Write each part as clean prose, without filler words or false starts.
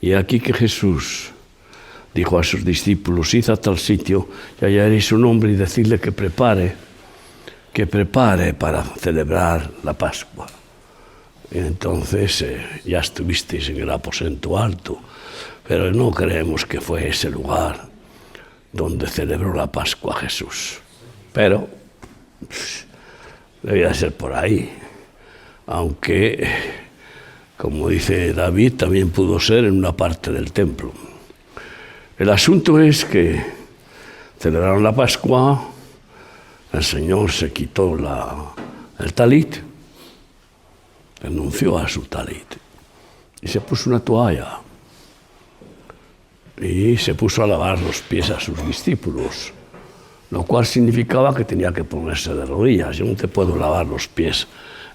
Y aquí que Jesús dijo a sus discípulos, id a tal sitio y hallaréis un hombre y decidle que prepare para celebrar la Pascua. Y entonces ya estuvisteis en el aposento alto, pero no creemos que fue ese lugar donde celebró la Pascua Jesús. Pero debía ser por ahí, aunque, como dice David, también pudo ser en una parte del templo. El asunto es que celebraron la Pascua, el Señor se quitó el talit, renunció a su talit y se puso una toalla y se puso a lavar los pies a sus discípulos, lo cual significaba que tenía que ponerse de rodillas. Yo no te puedo lavar los pies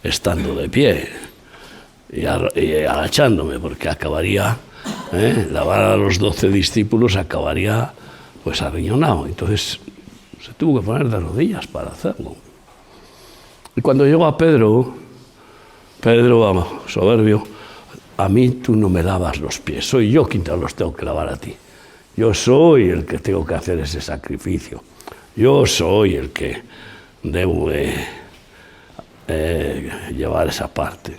estando de pie y agachándome, porque acabaría, lavar a los 12 discípulos acabaría pues arriñonado. Entonces se tuvo que poner de rodillas para hacerlo. Y cuando llegó a Pedro, soberbio, a mí tú no me lavas los pies, soy yo quien te los tengo que lavar a ti. Yo soy el que tengo que hacer ese sacrificio. Yo soy el que debo llevar esa parte.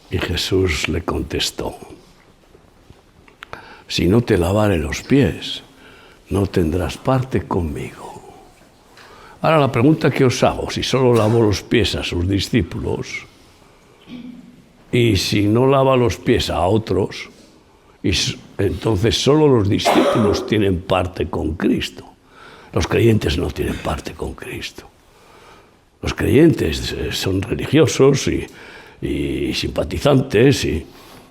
Y Jesús le contestó, si no te lavare los pies, no tendrás parte conmigo. Ahora la pregunta que os hago, si solo lavó los pies a sus discípulos, y si no lava los pies a otros, entonces solo los discípulos tienen parte con Cristo. Los creyentes no tienen parte con Cristo. Los creyentes son religiosos y simpatizantes,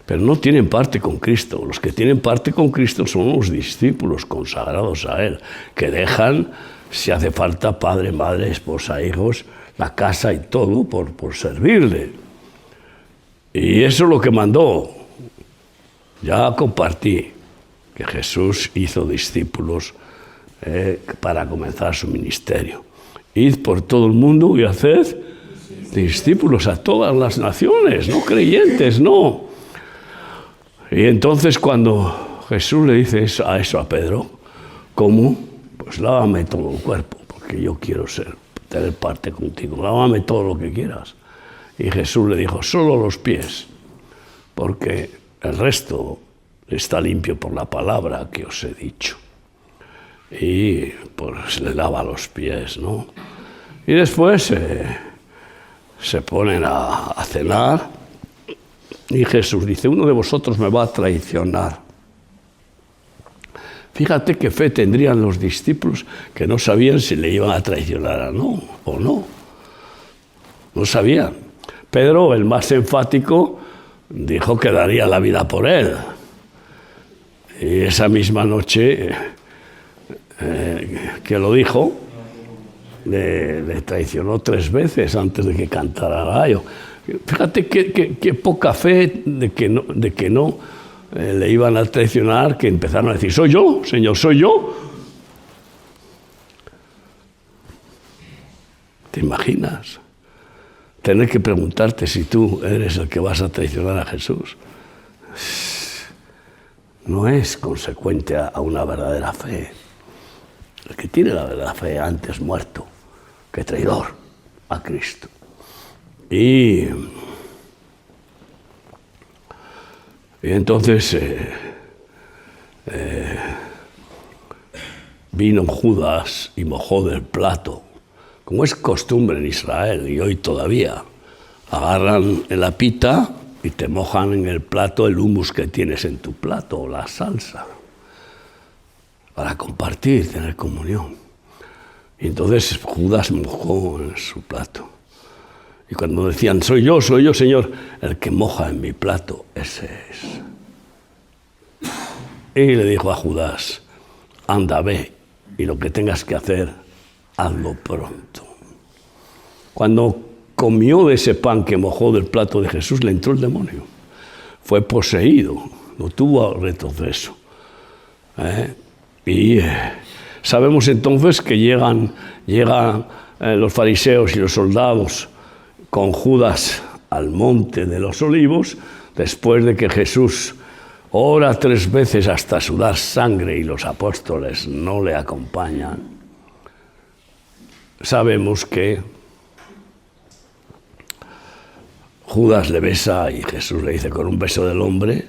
pero no tienen parte con Cristo. Los que tienen parte con Cristo son los discípulos consagrados a Él, que dejan, si hace falta, padre, madre, esposa, hijos, la casa y todo por servirle. Y eso es lo que mandó. Ya compartí que Jesús hizo discípulos para comenzar su ministerio. Id por todo el mundo y haced discípulos a todas las naciones, no creyentes, no. Y entonces cuando Jesús le dice eso a Pedro, ¿cómo? Pues lávame todo el cuerpo, porque yo quiero tener parte contigo, lávame todo lo que quieras. Y Jesús le dijo, solo los pies, porque el resto está limpio por la palabra que os he dicho. Y pues le lava los pies, ¿no? Y después se ponen a cenar y Jesús dice, uno de vosotros me va a traicionar. Fíjate qué fe tendrían los discípulos que no sabían si le iban a traicionar o no. No sabían. Pedro, el más enfático, dijo que daría la vida por él. Y esa misma noche que lo dijo, le traicionó 3 veces antes de que cantara el gallo. Fíjate qué poca fe de que no le iban a traicionar, que empezaron a decir, soy yo, Señor, soy yo. ¿Te imaginas? Tener que preguntarte si tú eres el que vas a traicionar a Jesús. No es consecuente a una verdadera fe. El que tiene la verdadera fe antes muerto que traidor a Cristo. Y entonces vino Judas y mojó del plato, como es costumbre en Israel y hoy todavía. Agarran en la pita y te mojan en el plato el humus que tienes en tu plato o la salsa, para compartir, tener comunión. Y entonces Judas mojó en su plato. Y cuando decían, soy yo, Señor, el que moja en mi plato, ese es. Y le dijo a Judas, anda, ve, y lo que tengas que hacer, hazlo pronto. Cuando comió de ese pan que mojó del plato de Jesús, le entró el demonio. Fue poseído, no tuvo retroceso. Y sabemos entonces que llegan los fariseos y los soldados con Judas al monte de los Olivos, después de que Jesús ora 3 veces hasta sudar sangre y los apóstoles no le acompañan, sabemos que Judas le besa y Jesús le dice, con un beso del hombre,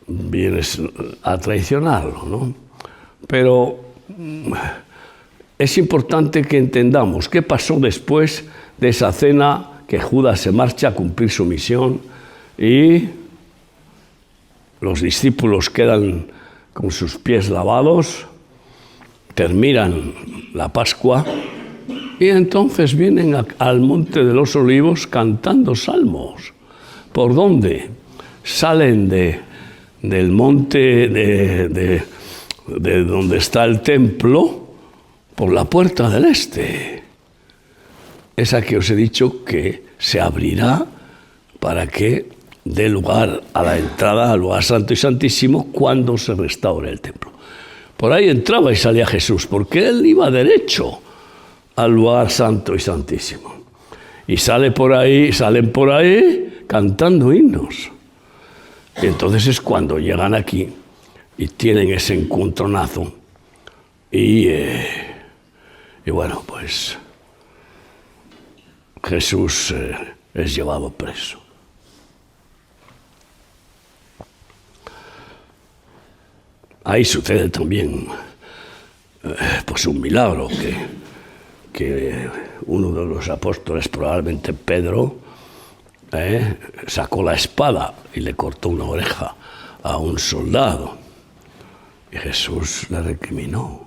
vienes a traicionarlo, ¿no? Pero es importante que entendamos qué pasó después de esa cena, que Judas se marcha a cumplir su misión y los discípulos quedan con sus pies lavados, terminan la Pascua y entonces vienen al Monte de los Olivos cantando salmos. ¿Por dónde? Salen del monte de donde está el templo por la puerta del este. Esa que os he dicho que se abrirá para que dé lugar a la entrada al lugar santo y santísimo cuando se restaure el templo. Por ahí entraba y salía Jesús, porque él iba derecho al lugar santo y santísimo. Y salen por ahí cantando himnos. Y entonces es cuando llegan aquí y tienen ese encontronazo. Y bueno, pues Jesús es llevado preso. Ahí sucede también pues un milagro, que uno de los apóstoles, probablemente Pedro, sacó la espada y le cortó una oreja a un soldado. Y Jesús le recriminó.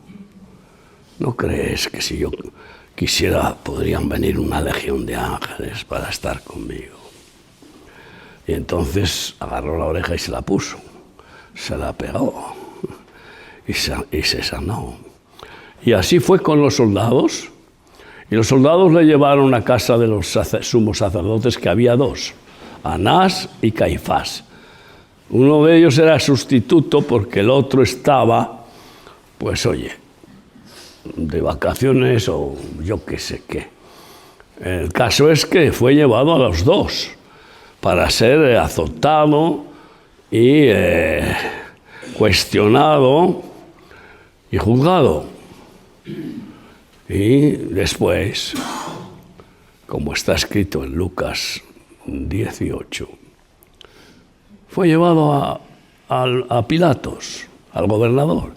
¿No crees que si yo quisiera podrían venir una legión de ángeles para estar conmigo? Y entonces agarró la oreja y se la puso, se la pegó y se sanó. Y así fue con los soldados. Y los soldados le llevaron a casa de los sumos sacerdotes, que había 2, Anás y Caifás. Uno de ellos era sustituto porque el otro estaba, pues oye, de vacaciones o yo qué sé qué. El caso es que fue llevado a los 2 para ser azotado y cuestionado y juzgado. Y después, como está escrito en Lucas 18, fue llevado a Pilatos, al gobernador,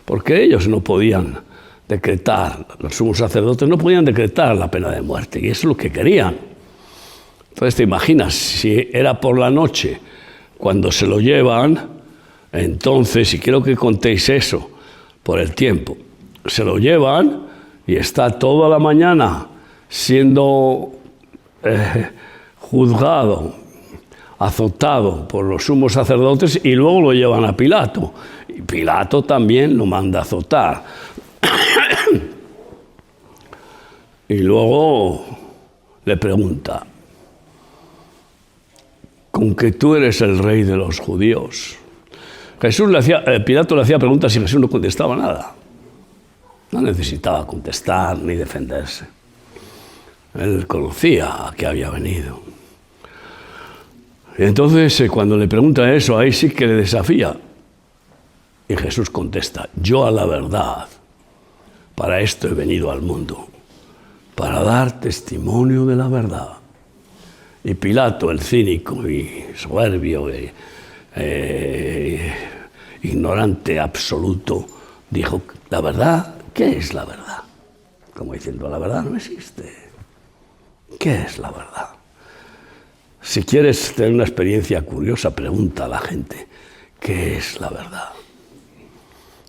porque ellos no podían decretar, los sumos sacerdotes no podían decretar la pena de muerte, y eso es lo que querían. Entonces te imaginas, si era por la noche cuando se lo llevan, entonces, y quiero que contéis eso por el tiempo, se lo llevan y está toda la mañana siendo juzgado, azotado por los sumos sacerdotes, y luego lo llevan a Pilato. Y Pilato también lo manda a azotar. Y luego le pregunta, ¿con que tú eres el rey de los judíos? Pilato le hacía preguntas y Jesús no contestaba nada. No necesitaba contestar ni defenderse. Él conocía a qué había venido. Y entonces, cuando le pregunta eso, ahí sí que le desafía. Y Jesús contesta, yo a la verdad, para esto he venido al mundo, para dar testimonio de la verdad. Y Pilato, el cínico y soberbio, ignorante absoluto, dijo, ¿la verdad? ¿Qué es la verdad? Como diciendo, la verdad no existe. ¿Qué es la verdad? Si quieres tener una experiencia curiosa, pregunta a la gente, ¿qué es la verdad?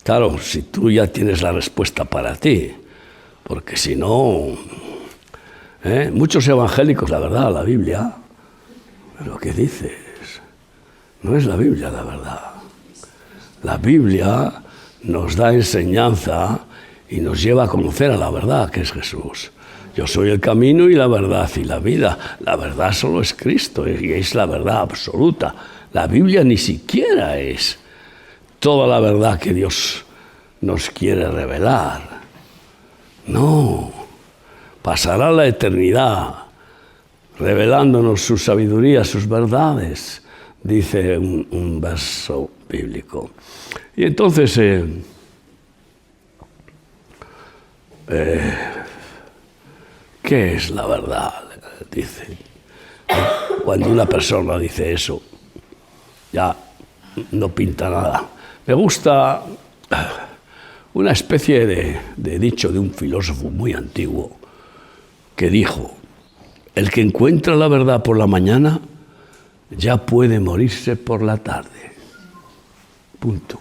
Claro, si tú ya tienes la respuesta para ti, porque si no, muchos evangélicos, la verdad, la Biblia, lo que dices, no es la Biblia la verdad. La Biblia nos da enseñanza y nos lleva a conocer a la verdad, que es Jesús. Yo soy el camino y la verdad y la vida. La verdad solo es Cristo y es la verdad absoluta. La Biblia ni siquiera es toda la verdad que Dios nos quiere revelar. No, pasará la eternidad revelándonos su sabiduría, sus verdades, dice un verso bíblico. Y entonces, ¿qué es la verdad? Dice. Cuando una persona dice eso, ya no pinta nada. Me gusta una especie de dicho de un filósofo muy antiguo que dijo: el que encuentra la verdad por la mañana ya puede morirse por la tarde. Punto.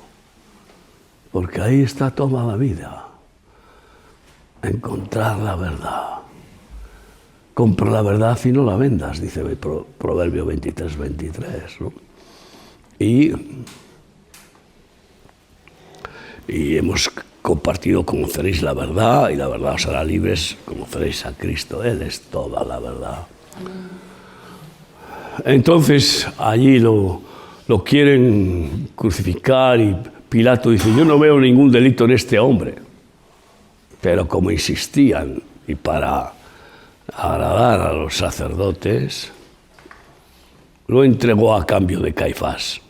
Porque ahí está toda la vida. Encontrar la verdad. Compra la verdad y no la vendas, dice el Proverbio 23, ¿no? Y hemos compartido: conoceréis la verdad y la verdad os hará libres, conoceréis a Cristo, Él es toda la verdad. Entonces allí lo quieren crucificar y Pilato dice: yo no veo ningún delito en este hombre. Pero como insistían y para agradar a los sacerdotes, lo entregó a cambio de Caifás.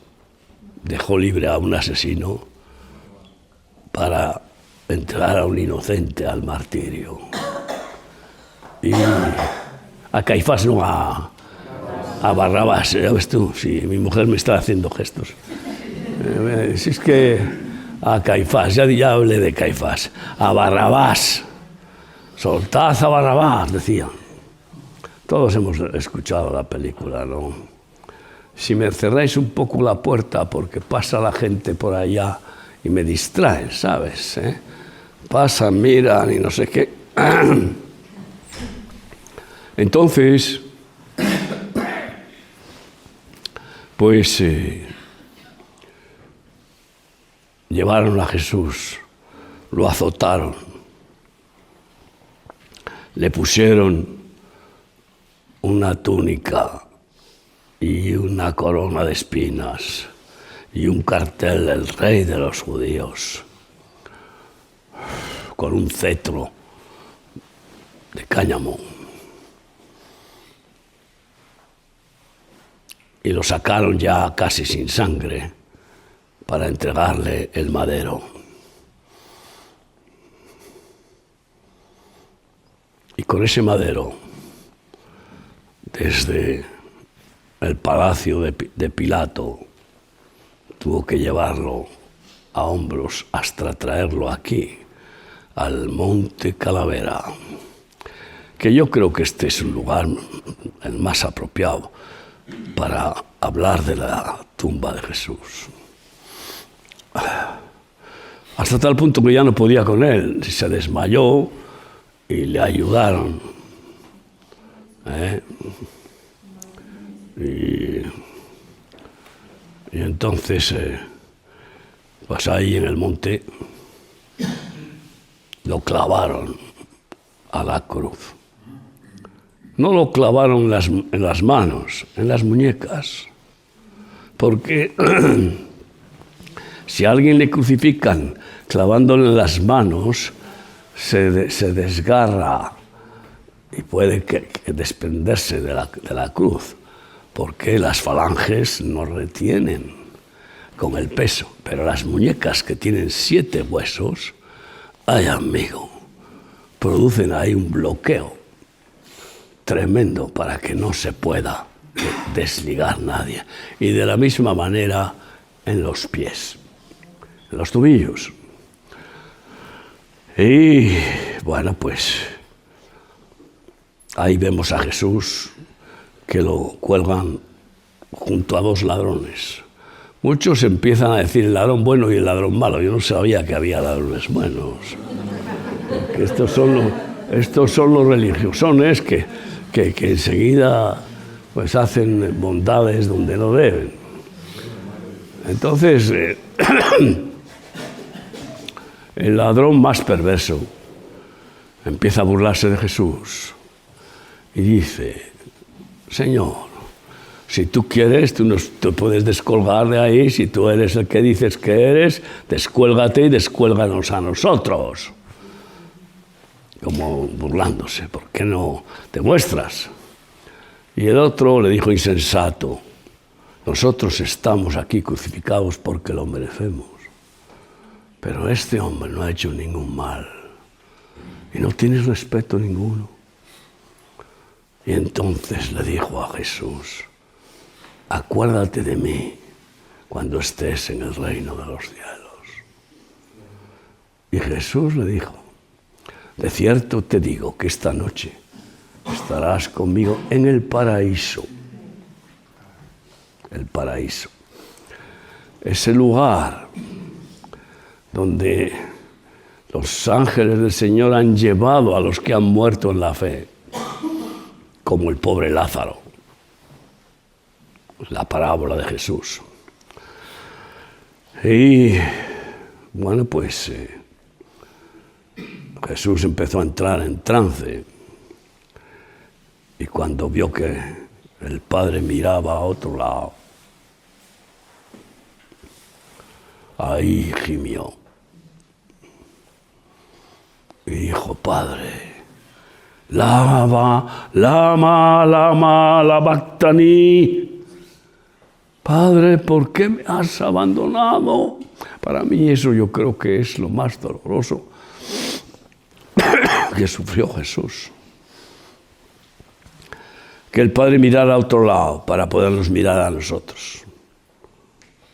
Dejó libre a un asesino para entregar a un inocente al martirio. Y a Caifás, no, a Barrabás. ¿Ya ves tú? Sí, mi mujer me está haciendo gestos. Si es que a Caifás, ya hablé de Caifás. A Barrabás. Soltad a Barrabás, decían. Todos hemos escuchado la película, ¿no? Si me cerráis un poco la puerta porque pasa la gente por allá y me distraen, ¿sabes? Pasan, miran y no sé qué. Entonces, pues llevaron a Jesús, lo azotaron, le pusieron una túnica y una corona de espinas y un cartel del rey de los judíos con un cetro de cáñamo. Y lo sacaron ya casi sin sangre para entregarle el madero. Y con ese madero, desde el palacio de Pilato, tuvo que llevarlo a hombros hasta traerlo aquí, al Monte Calavera, que yo creo que este es un lugar el más apropiado para hablar de la tumba de Jesús. Hasta tal punto que ya no podía con él, se desmayó y le ayudaron. Y entonces, pues ahí en el monte lo clavaron a la cruz. No lo clavaron en las manos, en las muñecas, porque si a alguien le crucifican clavándole en las manos, se desgarra y puede que desprenderse de la cruz, porque las falanges no retienen con el peso, pero las muñecas que tienen 7 huesos, ay amigo, producen ahí un bloqueo tremendo para que no se pueda desligar nadie. Y de la misma manera en los pies, en los tobillos. Y bueno, pues ahí vemos a Jesús que lo cuelgan junto a 2 ladrones. Muchos empiezan a decir el ladrón bueno y el ladrón malo. Yo no sabía que había ladrones buenos. Porque estos son los religiosones que enseguida pues hacen bondades donde no deben. Entonces, el ladrón más perverso empieza a burlarse de Jesús y dice: Señor, si tú quieres, tú puedes descolgar de ahí. Si tú eres el que dices que eres, descuélgate y descuélganos a nosotros. Como burlándose, ¿por qué no te muestras? Y el otro le dijo: insensato, nosotros estamos aquí crucificados porque lo merecemos, pero este hombre no ha hecho ningún mal y no tienes respeto ninguno. Y entonces le dijo a Jesús: acuérdate de mí cuando estés en el reino de los cielos. Y Jesús le dijo: de cierto te digo que esta noche estarás conmigo en el paraíso. El paraíso. Ese lugar donde los ángeles del Señor han llevado a los que han muerto en la fe, como el pobre Lázaro. La parábola de Jesús. Y bueno, pues Jesús empezó a entrar en trance, y cuando vio que el Padre miraba a otro lado, ahí gimió y dijo: Padre, lama sabactani. Padre, ¿por qué me has abandonado? Para mí eso yo creo que es lo más doloroso que sufrió Jesús. Que el Padre mirara a otro lado para podernos mirar a nosotros.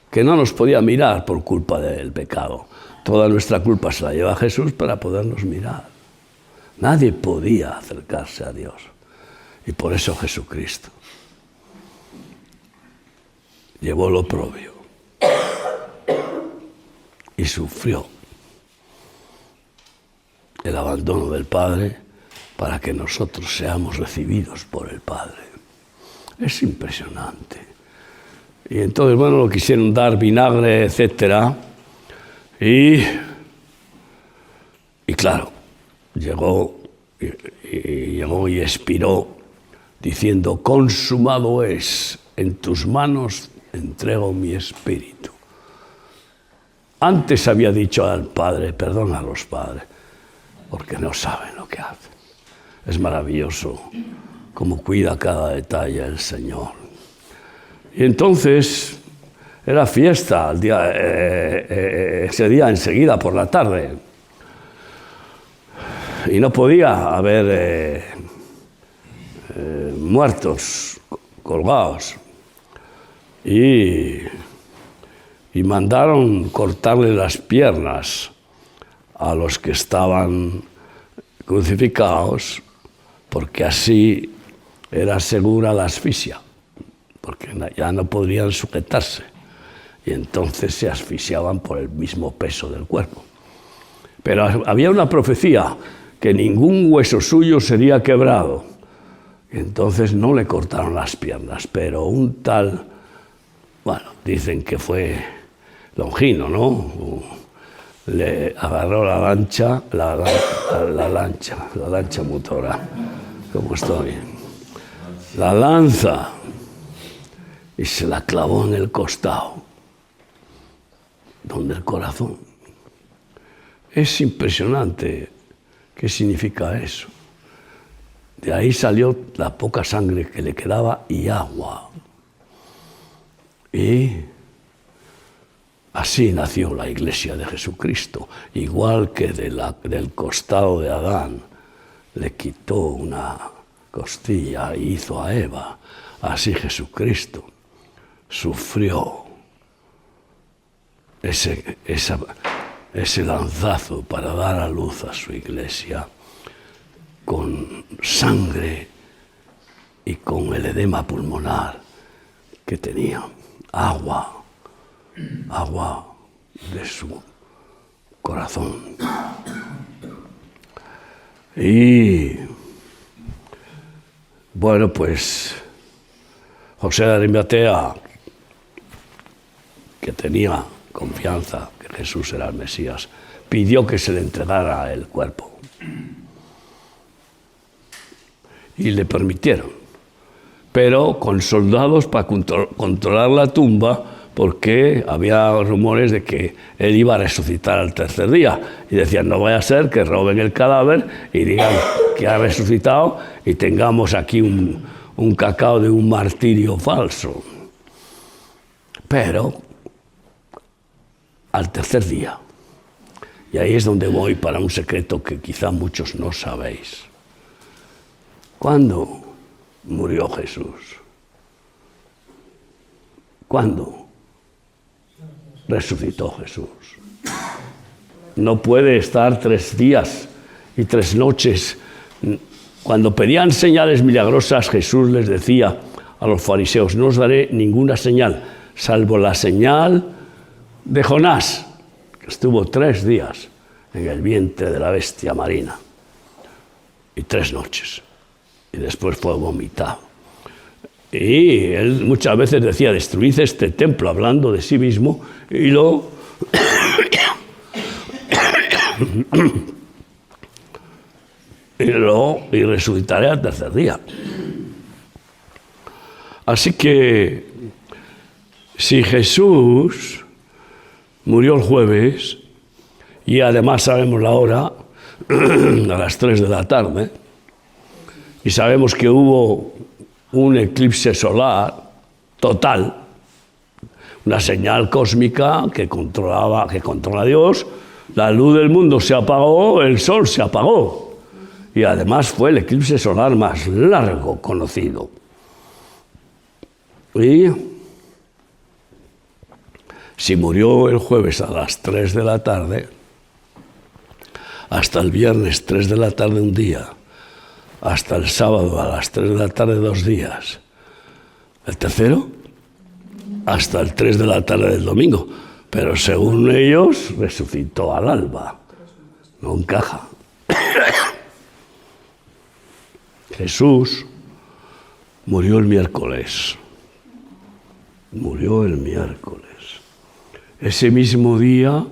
Que no nos podía mirar por culpa del pecado. Toda nuestra culpa se la lleva Jesús para podernos mirar. Nadie podía acercarse a Dios. Y por eso Jesucristo llevó lo oprobio y sufrió el abandono del Padre para que nosotros seamos recibidos por el Padre. Es impresionante. Y entonces, bueno, lo quisieron dar vinagre, etcétera, y claro, llegó y expiró diciendo: consumado es, en tus manos entrego mi espíritu. Antes había dicho al Padre: perdona a los padres, porque no saben lo que hacen. Es maravilloso cómo cuida cada detalle el Señor. Y entonces era fiesta ese día enseguida por la tarde. Y no podía haber muertos colgados. Y mandaron cortarle las piernas a los que estaban crucificados, porque así era segura la asfixia, porque ya no podrían sujetarse y entonces se asfixiaban por el mismo peso del cuerpo. Pero había una profecía que ningún hueso suyo sería quebrado, y entonces no le cortaron las piernas, pero un tal, bueno, dicen que fue Longino, ¿no? Le agarró la lancha motora, como estoy, la lanza, y se la clavó en el costado, donde el corazón. Es impresionante. ¿Qué significa eso? De ahí salió la poca sangre que le quedaba y agua. Y así nació la Iglesia de Jesucristo, igual que del costado de Adán le quitó una costilla y hizo a Eva. Así Jesucristo sufrió ese lanzazo para dar a luz a su Iglesia con sangre y con el edema pulmonar que tenía, agua de su corazón. Y bueno, pues José de Arimatea, que tenía confianza que Jesús era el Mesías, pidió que se le entregara el cuerpo. Y le permitieron, pero con soldados para controlar la tumba, porque había rumores de que él iba a resucitar al tercer día. Y decían: no vaya a ser que roben el cadáver y digan que ha resucitado y tengamos aquí un un cacao de un martirio falso. Pero al tercer día, y ahí es donde voy para un secreto que quizá muchos no sabéis. ¿Cuándo murió Jesús? ¿Cuándo resucitó Jesús? No puede estar 3 días y 3 noches. Cuando pedían señales milagrosas, Jesús les decía a los fariseos: no os daré ninguna señal, salvo la señal de Jonás, que estuvo 3 días en el vientre de la bestia marina, y 3 noches, y después fue vomitado. Y él muchas veces decía: destruid este templo, hablando de sí mismo, y y resucitaré al tercer día. Así que si Jesús murió el jueves, y además sabemos la hora, a las 3 de la tarde, y sabemos que hubo un eclipse solar total, una señal cósmica que controla a Dios, la luz del mundo se apagó, el sol se apagó, y además fue el eclipse solar más largo conocido. Y si murió el jueves a las 3 de la tarde, hasta el viernes 3 de la tarde un día, hasta el sábado a las 3 de la tarde 2 días, el tercero hasta el 3 de la tarde del domingo, pero según ellos resucitó al alba. No encaja. Jesús murió el miércoles. Murió el miércoles. Ese mismo día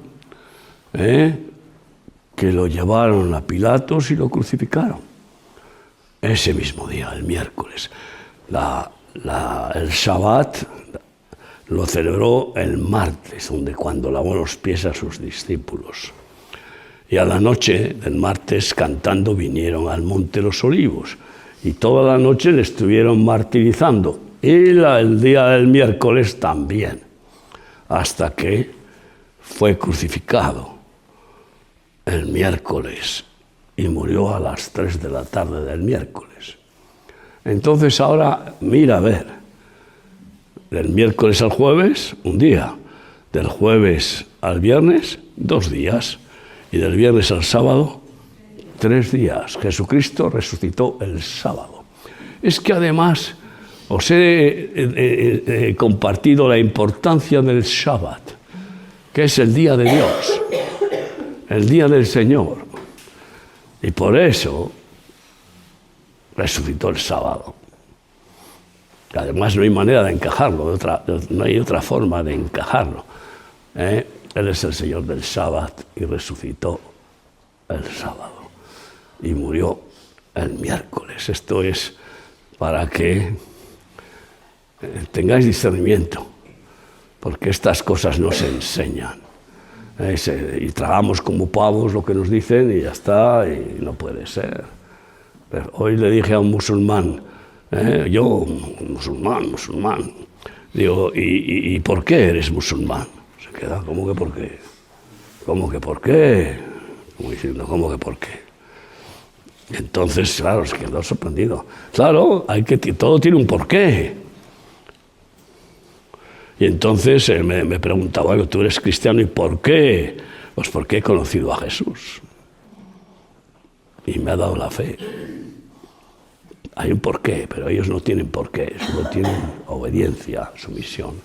que lo llevaron a Pilatos y lo crucificaron. Ese mismo día, el miércoles. El Shabbat lo celebró el martes, cuando lavó los pies a sus discípulos. Y a la noche del martes, cantando, vinieron al Monte de los Olivos. Y toda la noche le estuvieron martirizando. Y el día del miércoles también. Hasta que fue crucificado el miércoles y murió a las 3 de la tarde del miércoles. Entonces ahora mira a ver, del miércoles al jueves, un día, del jueves al viernes, 2 días, y del viernes al sábado, 3 días. Jesucristo resucitó el sábado. Es que además os he compartido la importancia del Shabbat, que es el día de Dios, el día del Señor. Y por eso resucitó el sábado. Además no hay manera de encajarlo, no hay otra forma de encajarlo. Él es el Señor del Shabbat y resucitó el sábado. Y murió el miércoles. Esto es para que tengáis discernimiento, porque estas cosas no se enseñan. Y tragamos como pavos lo que nos dicen y ya está, y no puede ser. Pero hoy le dije a un musulmán, yo, musulmán, digo, ¿y por qué eres musulmán? Se queda, ¿cómo que por qué? ¿Cómo que por qué? Como diciendo, ¿cómo que por qué? Y entonces, claro, se quedó sorprendido. Claro, todo tiene un porqué. Y entonces me preguntaba, bueno, tú eres cristiano, ¿y por qué? Pues porque he conocido a Jesús. Y me ha dado la fe. Hay un porqué, pero ellos no tienen porqué, solo tienen obediencia, sumisión.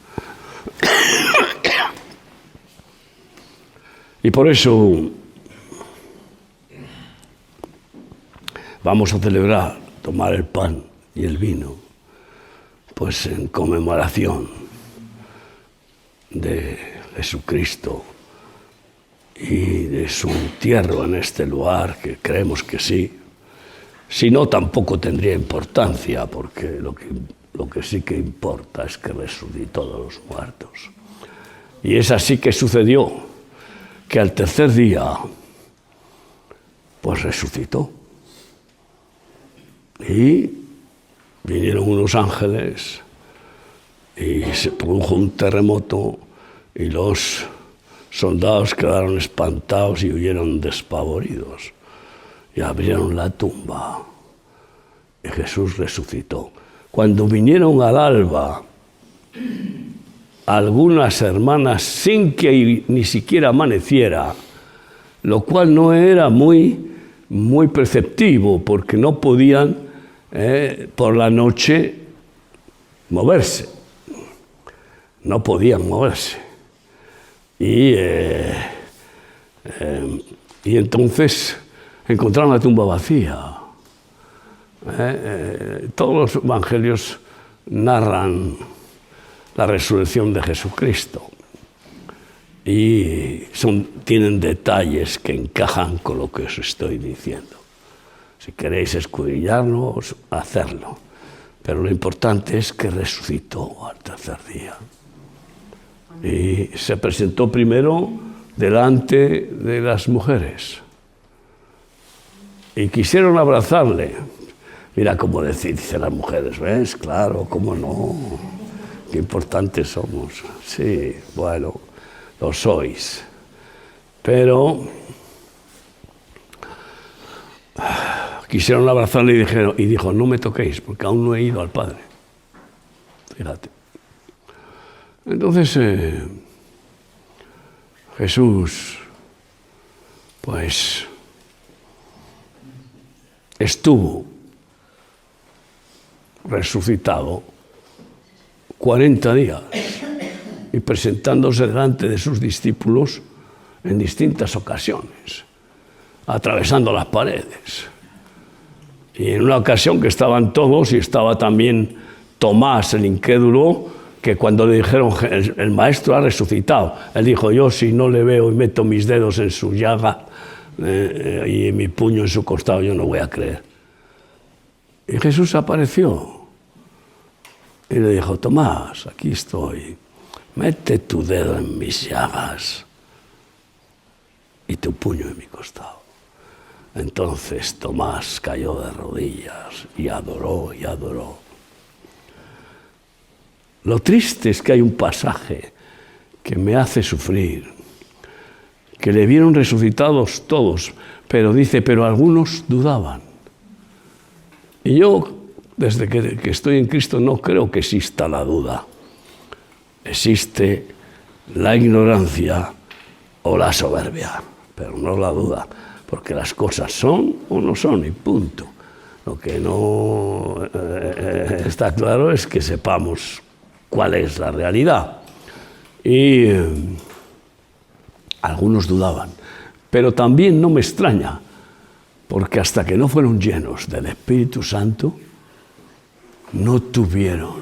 Y por eso vamos a celebrar, tomar el pan y el vino, pues en conmemoración de Jesucristo y de su entierro en este lugar, que creemos que sí. Si no, tampoco tendría importancia, porque lo que sí que importa es que resucitó de los muertos. Y es así que sucedió, que al tercer día, pues resucitó. Y vinieron unos ángeles y se produjo un terremoto y los soldados quedaron espantados y huyeron despavoridos y abrieron la tumba y Jesús resucitó. Cuando vinieron al alba algunas hermanas sin que ni siquiera amaneciera, lo cual no era muy perceptivo porque no podían por la noche moverse, no podían moverse. Y entonces encontraron la tumba vacía. Todos los evangelios narran la resurrección de Jesucristo y tienen detalles que encajan con lo que os estoy diciendo. Si queréis escudriñarlo, hacerlo. Pero lo importante es que resucitó al tercer día. Y se presentó primero delante de las mujeres. Y quisieron abrazarle. Mira cómo dicen las mujeres, ¿ves? Claro, cómo no. Qué importantes somos. Sí, bueno, lo sois. Pero quisieron abrazarle y dijo, no me toquéis, porque aún no he ido al Padre. Fíjate. Entonces, Jesús, pues, estuvo resucitado 40 días y presentándose delante de sus discípulos en distintas ocasiones, atravesando las paredes. Y en una ocasión que estaban todos y estaba también Tomás, el incrédulo, que cuando le dijeron el maestro ha resucitado, él dijo, yo si no le veo y meto mis dedos en su llaga y mi puño en su costado, yo no voy a creer. Y Jesús apareció y le dijo, Tomás, aquí estoy, mete tu dedo en mis llagas y tu puño en mi costado. Entonces Tomás cayó de rodillas y adoró y adoró. Lo triste es que hay un pasaje que me hace sufrir, que le vieron resucitados todos, pero dice, pero algunos dudaban. Y yo, desde que estoy en Cristo, no creo que exista la duda. Existe la ignorancia o la soberbia, pero no la duda, porque las cosas son o no son y punto. Lo que no está claro es que sepamos cuál es la realidad. Y algunos dudaban, pero también no me extraña, porque hasta que no fueron llenos del Espíritu Santo, no tuvieron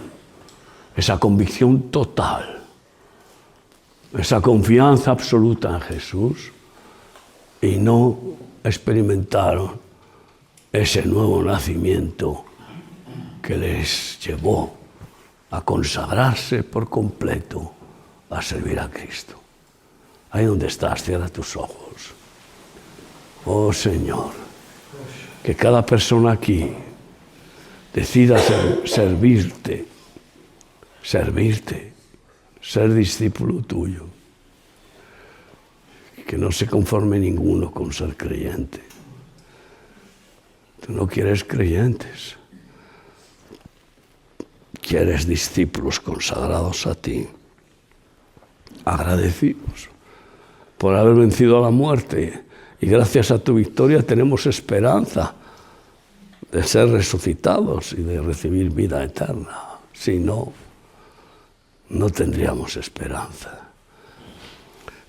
esa convicción total, esa confianza absoluta en Jesús, y no experimentaron ese nuevo nacimiento que les llevó a consagrarse por completo a servir a Cristo. Ahí donde estás, cierra tus ojos. Oh Señor, que cada persona aquí decida servirte, ser discípulo tuyo. Que no se conforme ninguno con ser creyente. Tú no quieres creyentes. Quieres discípulos consagrados a ti, agradecidos por haber vencido a la muerte, y gracias a tu victoria tenemos esperanza de ser resucitados y de recibir vida eterna. Si no, no tendríamos esperanza.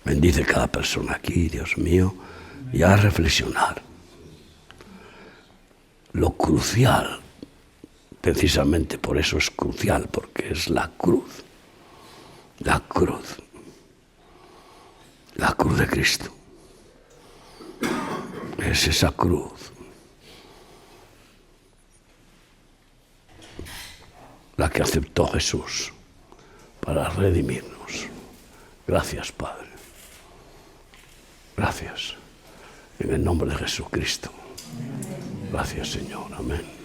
Bendice cada persona aquí, Dios mío, y a reflexionar. Lo crucial, precisamente por eso es crucial, porque es la cruz. La cruz. La cruz de Cristo. Es esa cruz la que aceptó Jesús para redimirnos. Gracias, Padre. Gracias. En el nombre de Jesucristo. Gracias, Señor. Amén.